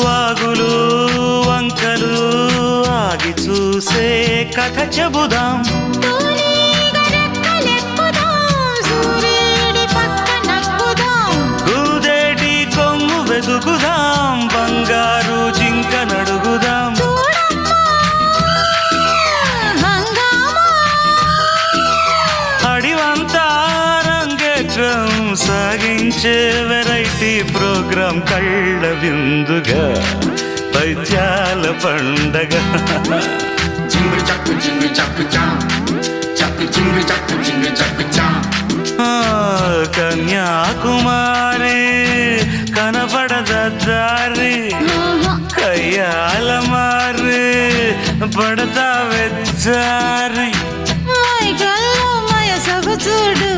వాగులు వంకలు ఆగి చూసే కథ చెబుదాం. కూదేటి కొమ్ము వెతుకుదాం, బంగారు జింక నడుగుదాం. అడివంతా రంగేట్రం సాగించే వెరైటీ ప్రోగ్రాం కళ్ళ విందుగా పైత్యాల పండగ. కన్యాకుమారి కనపడదారి, కయ్యాల మారి పడతా వెచ్చారి. చూడు